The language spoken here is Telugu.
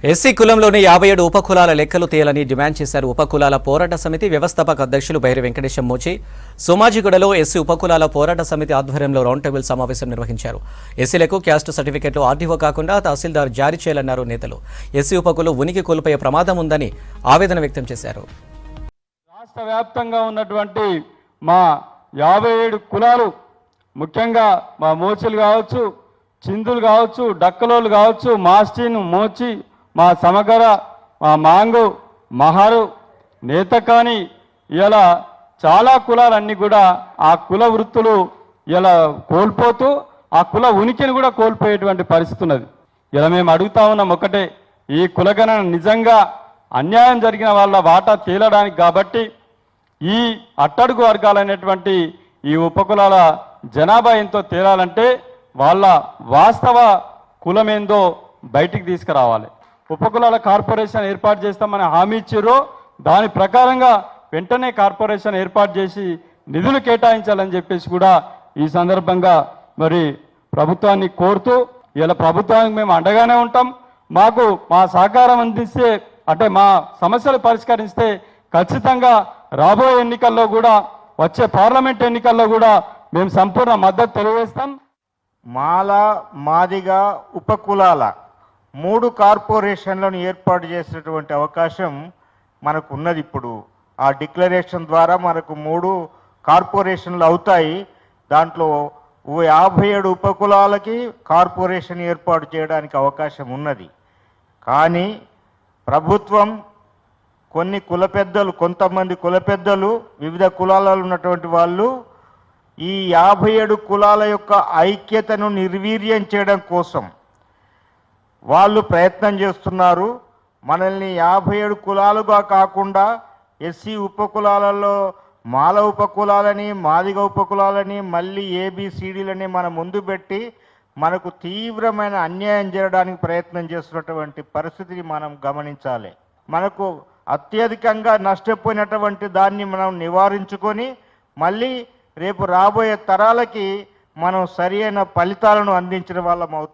ఎస్సీ కులంలోని 57 ఉపకులాల లెక్కలు తేయాలని డిమాండ్ చేశారు ఉపకులాల పోరాట సమితి వ్యవస్థాపక అధ్యక్షులు బైరి వెంకటేశం మోచి. సోమాజిగూడలో ఎస్సీ ఉపకులాల పోరాట సమితి ఆధ్వర్యంలో రౌండ్ టేబుల్ సమావేశం నిర్వహించారు. ఎస్సీలకు క్యాస్ట్ సర్టిఫికెట్లు ఆర్డీఓ కాకుండా తహసీల్దార్ జారీ చేయాలన్నారు నేతలు. ఎస్సీ ఉపకులు ఉనికి కోల్పోయే ప్రమాదం ఉందని ఆవేదన వ్యక్తం చేశారు. రాష్ట్ర వ్యాప్తంగా ఉన్నటువంటి మా 57 కులాలు, ముఖ్యంగా మా మోచులు కావచ్చు, చిందులు కావచ్చు, డక్కలోళ్ళు కావచ్చు, మాస్టీన్, మోచి, మా సమగర, మా మాంగు, మహారు, నేతకాని, ఇలా చాలా కులాలన్నీ కూడా ఆ కుల వృత్తులు ఇలా కోల్పోతూ ఆ కుల ఉనికిని కూడా కోల్పోయేటువంటి పరిస్థితి ఉన్నది. ఇలా మేము అడుగుతా ఉన్నాం ఒకటే, ఈ కులగణన నిజంగా అన్యాయం జరిగిన వాళ్ళ వాటా తేలడానికి కాబట్టి ఈ అట్టడుగు వర్గాలైనటువంటి ఈ ఉపకులాల జనాభా ఎంతో తేలాలంటే వాళ్ళ వాస్తవ కులమేందో బయటికి తీసుకురావాలి. ఉపకులాల కార్పొరేషన్ ఏర్పాటు చేస్తామని హామీ ఇచ్చారో దాని ప్రకారంగా వెంటనే కార్పొరేషన్ ఏర్పాటు చేసి నిధులు కేటాయించాలని చెప్పేసి కూడా ఈ సందర్భంగా మరి ప్రభుత్వాన్ని కోరుతూ, ఇలా ప్రభుత్వానికి మేము అండగానే ఉంటాం. మాకు మా సహకారం అందిస్తే, అంటే మా సమస్యలు పరిష్కరిస్తే ఖచ్చితంగా రాబోయే ఎన్నికల్లో కూడా, వచ్చే పార్లమెంట్ ఎన్నికల్లో కూడా మేము సంపూర్ణ మద్దతు తెలియజేస్తాం. మాల, మాదిగ, ఉపకులాల 3 కార్పొరేషన్లను ఏర్పాటు చేసినటువంటి అవకాశం మనకు ఉన్నది. ఇప్పుడు ఆ డిక్లరేషన్ ద్వారా మనకు 3 కార్పొరేషన్లు అవుతాయి. దాంట్లో 57 ఉపకులాలకి కార్పొరేషన్ ఏర్పాటు చేయడానికి అవకాశం ఉన్నది. కానీ ప్రభుత్వం కొంతమంది కుల పెద్దలు, వివిధ కులాలలో ఉన్నటువంటి వాళ్ళు ఈ 57 కులాల యొక్క ఐక్యతను నిర్వీర్యం చేయడం కోసం వాళ్ళు ప్రయత్నం చేస్తున్నారు. మనల్ని 57 కులాలుగా కాకుండా ఎస్సీ ఉపకులాలలో మాల ఉపకులాలని, మాదిగ ఉపకులాలని, మళ్ళీ ఏబిసిడీలని మన ముందు పెట్టి మనకు తీవ్రమైన అన్యాయం చేయడానికి ప్రయత్నం చేస్తున్నటువంటి పరిస్థితిని మనం గమనించాలి. మనకు అత్యధికంగా నష్టపోయినటువంటి దాన్ని మనం నివారించుకొని మళ్ళీ రేపు రాబోయే తరాలకి మనం సరి అయిన ఫలితాలను అందించిన వాళ్ళం అవుతాం.